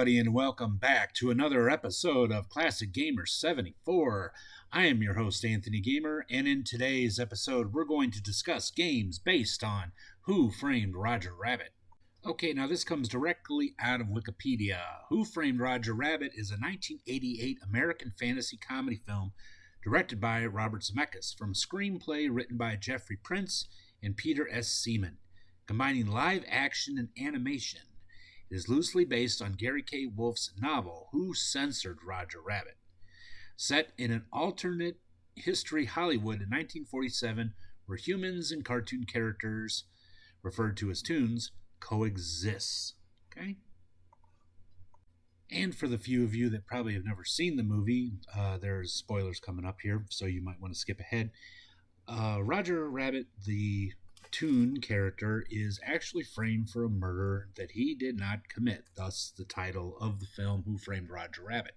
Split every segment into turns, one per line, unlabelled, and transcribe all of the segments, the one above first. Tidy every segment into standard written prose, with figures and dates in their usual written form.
everybody, and welcome back to another episode of Classic Gamer 74. I am your host, Anthony Gamer, and in today's episode, we're going to discuss games based on Who Framed Roger Rabbit. Okay, now this comes directly out of Wikipedia. Who Framed Roger Rabbit is a 1988 American fantasy comedy film directed by Robert Zemeckis from a screenplay written by Jeffrey Prince and Peter S. Seaman, combining live action and animation. It is loosely based on Gary K. Wolfe's novel, Who Censored Roger Rabbit? Set in an alternate history Hollywood in 1947, where humans and cartoon characters, referred to as toons, coexist. Okay? And for the few of you that probably have never seen the movie, there's spoilers coming up here, so you might want to skip ahead. Roger Rabbit, the toon character, is actually framed for a murder that he did not commit, thus the title of the film, Who Framed Roger Rabbit.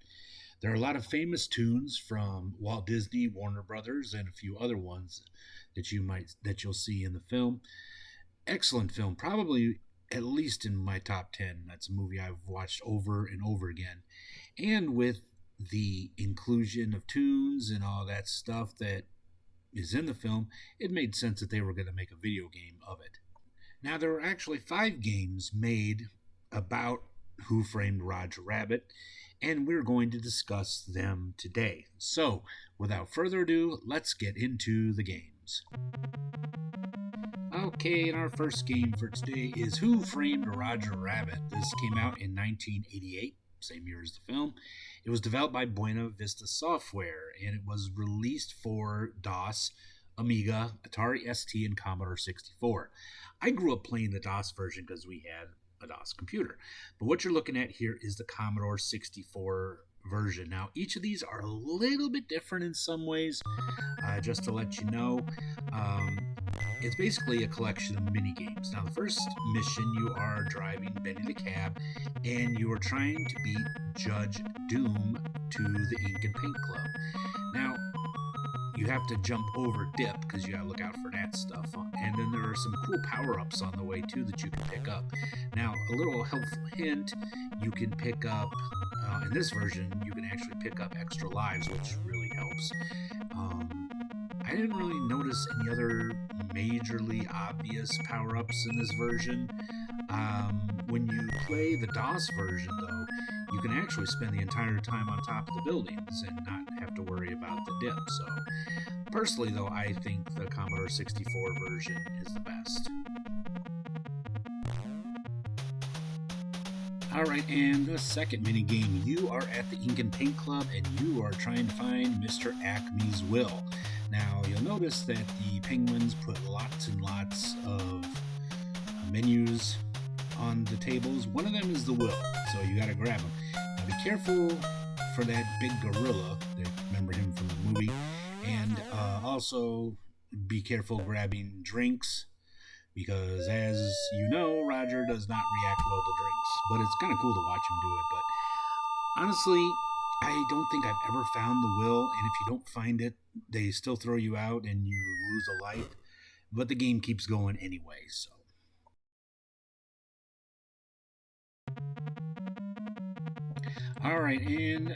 There are a lot of famous toons from Walt Disney, Warner Brothers, and a few other ones that you'll see in the film. Excellent film, probably at least in my top 10. That's a movie I've watched over and over again. And with the inclusion of toons and all that stuff that is in the film, it made sense that they were going to make a video game of it. Now, there were actually 5 games made about Who Framed Roger Rabbit, and we're going to discuss them today. So, without further ado, let's get into the games. Okay, and our first game for today is Who Framed Roger Rabbit. This came out in 1988, same year as the film. It was developed by Buena Vista Software, and it was released for DOS, Amiga, Atari ST, and Commodore 64. I grew up playing the DOS version because we had a DOS computer. But what you're looking at here is the Commodore 64 version. Now, each of these are a little bit different in some ways. Just to let you know, it's basically a collection of mini games. Now, the first mission, you are driving Benny the Cab, and you are trying to beat Judge Doom to the Ink and Paint Club. Now, you have to jump over dip because you gotta look out for that stuff. And then there are some cool power-ups on the way too that you can pick up. Now, a little helpful hint, you can pick up, in this version, you can actually pick up extra lives, which really helps. I didn't really notice any other majorly obvious power-ups in this version. When you play the DOS version, though, you can actually spend the entire time on top of the buildings and not have to worry about the dip. So, personally, though, I think the Commodore 64 version is the best. Alright, and the second minigame, you are at the Ink and Paint Club and you are trying to find Mr. Acme's will. Now, you'll notice that the penguins put lots and lots of menus on the tables. One of them is the will, so you gotta grab them. Now, be careful for that big gorilla. Remember him from the movie. And also be careful grabbing drinks, because as you know, Roger does not react well to drinks. But it's kind of cool to watch him do it. But honestly, I don't think I've ever found the will, and if you don't find it, they still throw you out and you lose a life. But the game keeps going anyway, so. Alright, and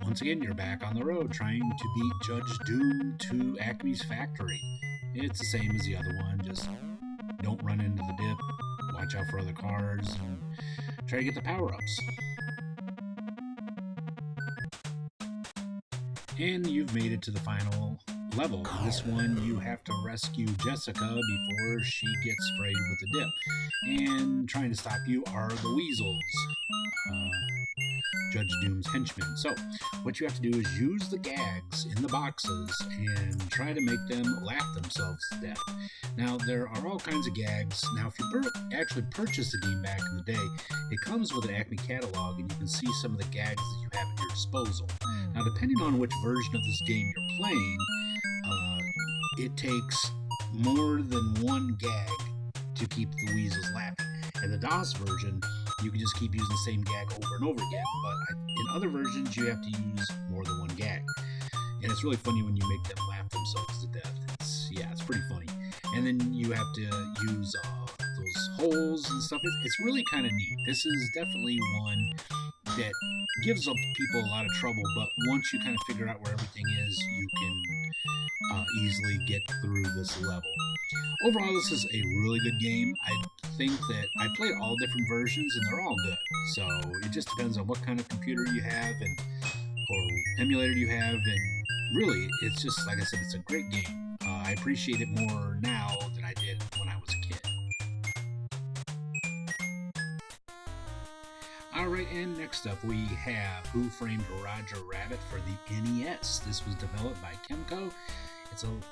once again, you're back on the road trying to beat Judge Doom to Acme's factory. It's the same as the other one, just don't run into the dip, watch out for other cars, and try to get the power-ups. And you've made it to the final level. This one, you have to rescue Jessica before she gets sprayed with the dip. And trying to stop you are the weasels, Judge Doom's henchmen. So, what you have to do is use the gags in the boxes and try to make them laugh themselves to death. Now, there are all kinds of gags. Now, if you actually purchased the game back in the day, it comes with an Acme catalog, and you can see some of the gags that you have at your disposal. Now, depending on which version of this game you're playing, it takes more than one gag to keep the weasels laughing. In the DOS version, you can just keep using the same gag over and over again, but in other versions, you have to use more than one gag. And it's really funny when you make them laugh themselves to death. It's pretty funny. And then you have to use those holes and stuff. It's really kind of neat. This is definitely one that gives people a lot of trouble, but once you kind of figure out where everything is, you can easily get through this level. Overall, this is a really good game. I think that I played all different versions and they're all good. So it just depends on what kind of computer you have and or emulator you have, and really, it's just like I said, it's a great game. I appreciate it more now than I did when I was a kid. Alright, and next up we have Who Framed Roger Rabbit for the NES. This was developed by Kemco.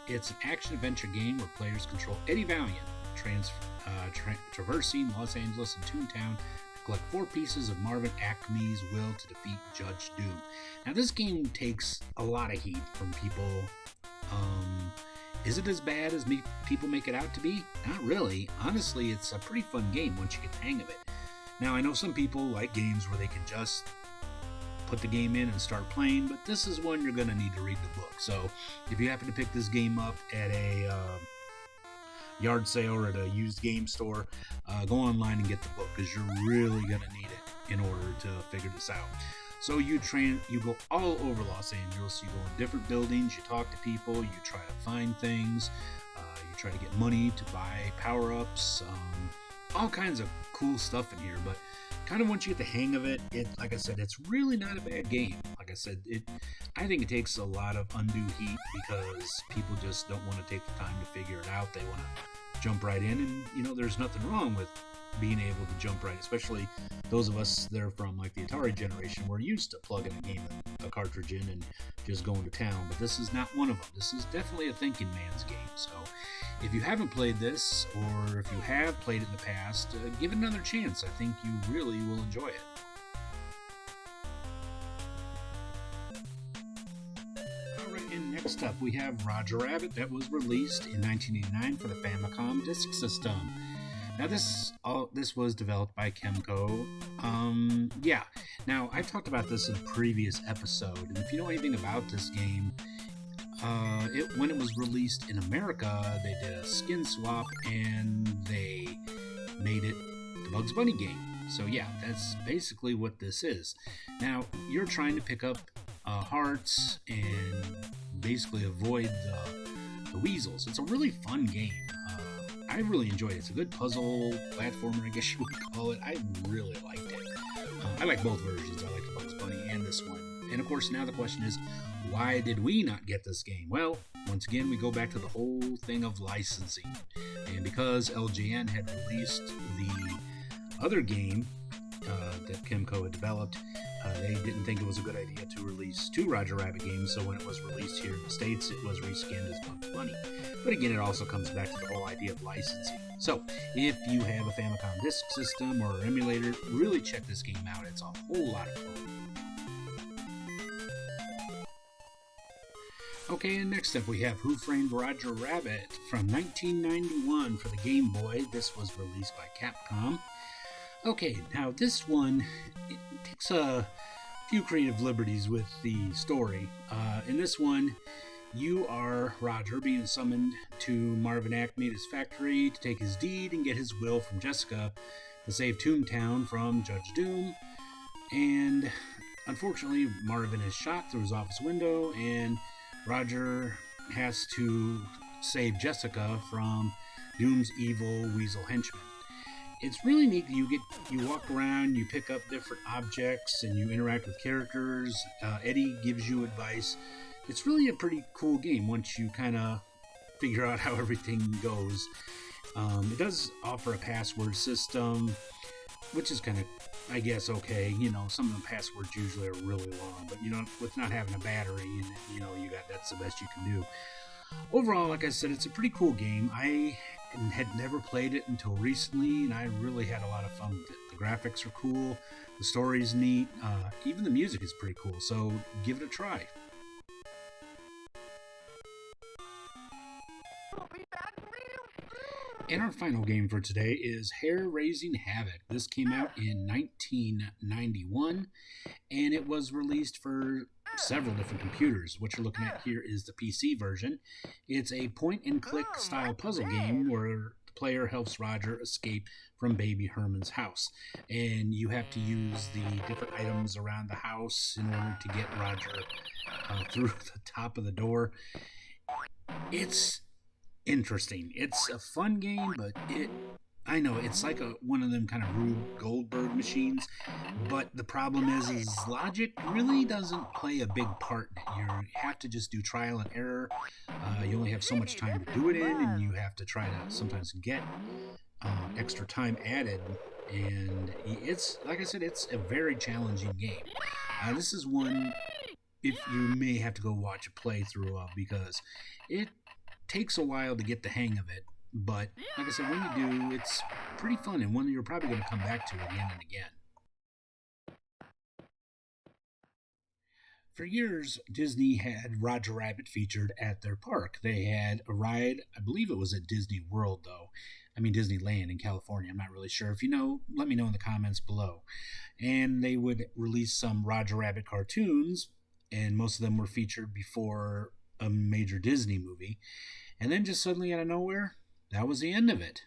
It's an action-adventure game where players control Eddie Valiant, traversing Los Angeles and Toontown to collect 4 pieces of Marvin Acme's will to defeat Judge Doom. Now, this game takes a lot of heat from people. Is it as bad as people make it out to be? Not really. Honestly, it's a pretty fun game once you get the hang of it. Now, I know some people like games where they can just put the game in and start playing, but this is one you're going to need to read the book. So if you happen to pick this game up at a yard sale or at a used game store, go online and get the book, because you're really going to need it in order to figure this out. So you go all over Los Angeles, you go in different buildings, you talk to people, you try to find things, you try to get money to buy power-ups, all kinds of cool stuff in here. But kind of once you get the hang of it, like I said, it's really not a bad game. Like I said, I think it takes a lot of undue heat because people just don't want to take the time to figure it out. They want to jump right in, and there's nothing wrong with being able to jump right, especially those of us that are from like the Atari generation. We're used to plugging a cartridge in and just going to town, but this is not one of them. This is definitely a thinking man's game. So if you haven't played this, or if you have played it in the past, give it another chance. I think you really will enjoy it. Alright, and next up we have Roger Rabbit, that was released in 1989 for the Famicom Disk System. Now this was developed by Kemco. Now I've talked about this in a previous episode, and if you know anything about this game, when it was released in America, they did a skin swap and they made it the Bugs Bunny game. So yeah, that's basically what this is. Now you're trying to pick up hearts and basically avoid the weasels. It's a really fun game. I really enjoyed it. It's a good puzzle platformer, I guess you would call it. I really liked it. I like both versions. I like the Bugs Bunny and this one. And of course, now the question is, why did we not get this game? Well, once again, we go back to the whole thing of licensing. And because LJN had released the other game that Kemco had developed, they didn't think it was a good idea to release 2 Roger Rabbit games, so when it was released here in the States, it was reskinned as Bugs Bunny. But again, it also comes back to the whole idea of licensing. So, if you have a Famicom Disk System or emulator, really check this game out. It's a whole lot of fun. Okay, and next up we have Who Framed Roger Rabbit from 1991 for the Game Boy. This was released by Capcom. Okay, now this one, it takes a few creative liberties with the story. In this one, you are Roger being summoned to Marvin Acme at his factory to take his deed and get his will from Jessica to save Toontown from Judge Doom. And unfortunately, Marvin is shot through his office window, and Roger has to save Jessica from Doom's evil weasel henchman. It's really neat that you walk around, you pick up different objects, and you interact with characters. Eddie gives you advice. It's really a pretty cool game once you kind of figure out how everything goes. It does offer a password system, which is kind of, I guess, okay. Some of the passwords usually are really long, but with not having a battery in it, that's the best you can do. Overall, like I said, it's a pretty cool game. I had never played it until recently, and I really had a lot of fun with it. The graphics are cool, the story's neat, even the music is pretty cool, so give it a try. And our final game for today is Hair-Raising Havoc. This came out in 1991, and it was released for several different computers. What you're looking at here is the PC version. It's a point-and-click style puzzle game where the player helps Roger escape from Baby Herman's house. And you have to use the different items around the house in order to get Roger through the top of the door. It's interesting. It's a fun game, but I know it's like one of them kind of Rube Goldberg machines, but the problem is logic really doesn't play a big part in it. You have to just do trial and error. You only have so much time to do it in, and you have to try to sometimes get extra time added. And it's, like I said, it's a very challenging game. This is one, if you may have to go watch a playthrough of, because it takes a while to get the hang of it. But like I said, when you do, it's pretty fun, and one that you're probably going to come back to again and again. For years, Disney had Roger Rabbit featured at their park. They had a ride, I believe it was at Disney World, though. I mean, Disneyland in California. I'm not really sure. If you know, let me know in the comments below. And they would release some Roger Rabbit cartoons, and most of them were featured before a major Disney movie. And then just suddenly out of nowhere, that was the end of it.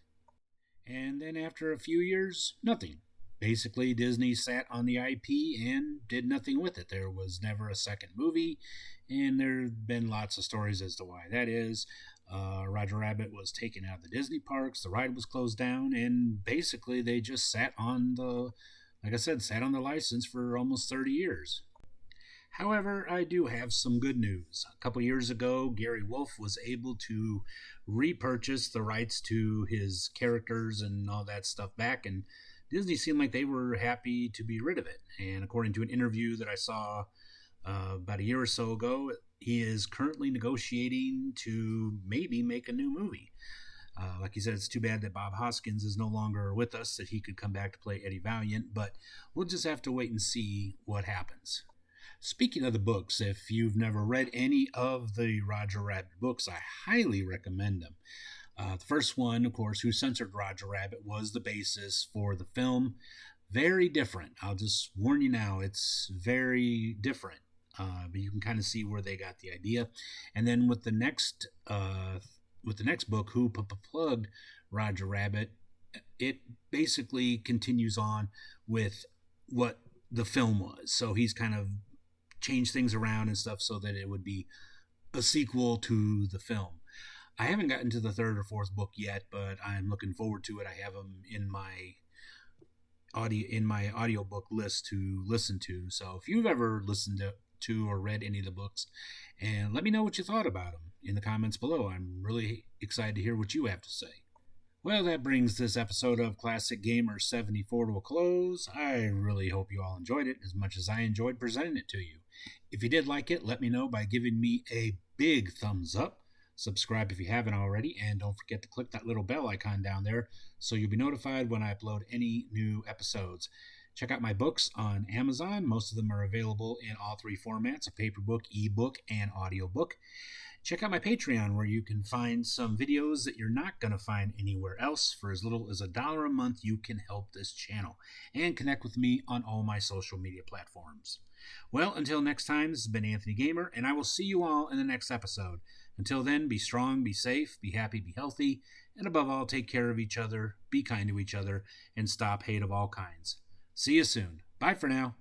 And then after a few years, nothing. Basically, Disney sat on the IP and did nothing with it. There was never a second movie, and there have been lots of stories as to why that is. Roger Rabbit was taken out of the Disney parks, the ride was closed down, and basically they just sat on sat on the license for almost 30 years. However, I do have some good news. A couple years ago, Gary Wolf was able to repurchase the rights to his characters and all that stuff back, and Disney seemed like they were happy to be rid of it. And according to an interview that I saw about a year or so ago, he is currently negotiating to maybe make a new movie. Like he said, it's too bad that Bob Hoskins is no longer with us, that he could come back to play Eddie Valiant, but we'll just have to wait and see what happens. Speaking of the books, if you've never read any of the Roger Rabbit books, I highly recommend them. The first one, of course, Who Censored Roger Rabbit, was the basis for the film. Very different. I'll just warn you now, it's very different. But you can kind of see where they got the idea. And then with the next book, Who Plugged Roger Rabbit, it basically continues on with what the film was. So he's kind of changed things around and stuff so that it would be a sequel to the film. I haven't gotten to the third or fourth book yet, but I'm looking forward to it. I have them in my audiobook list to listen to. So if you've ever listened to or read any of the books, and let me know what you thought about them in the comments below. I'm really excited to hear what you have to say. Well, that brings this episode of Classic Gamer 74 to a close. I really hope you all enjoyed it as much as I enjoyed presenting it to you. If you did like it, let me know by giving me a big thumbs up. Subscribe if you haven't already, and don't forget to click that little bell icon down there so you'll be notified when I upload any new episodes. Check out my books on Amazon. Most of them are available in all three formats: a paper book, ebook, and audiobook. Check out my Patreon, where you can find some videos that you're not going to find anywhere else. For as little as $1 a month, you can help this channel and connect with me on all my social media platforms. Well, until next time, this has been Anthony Gamer, and I will see you all in the next episode. Until then, be strong, be safe, be happy, be healthy, and above all, take care of each other, be kind to each other, and stop hate of all kinds. See you soon. Bye for now.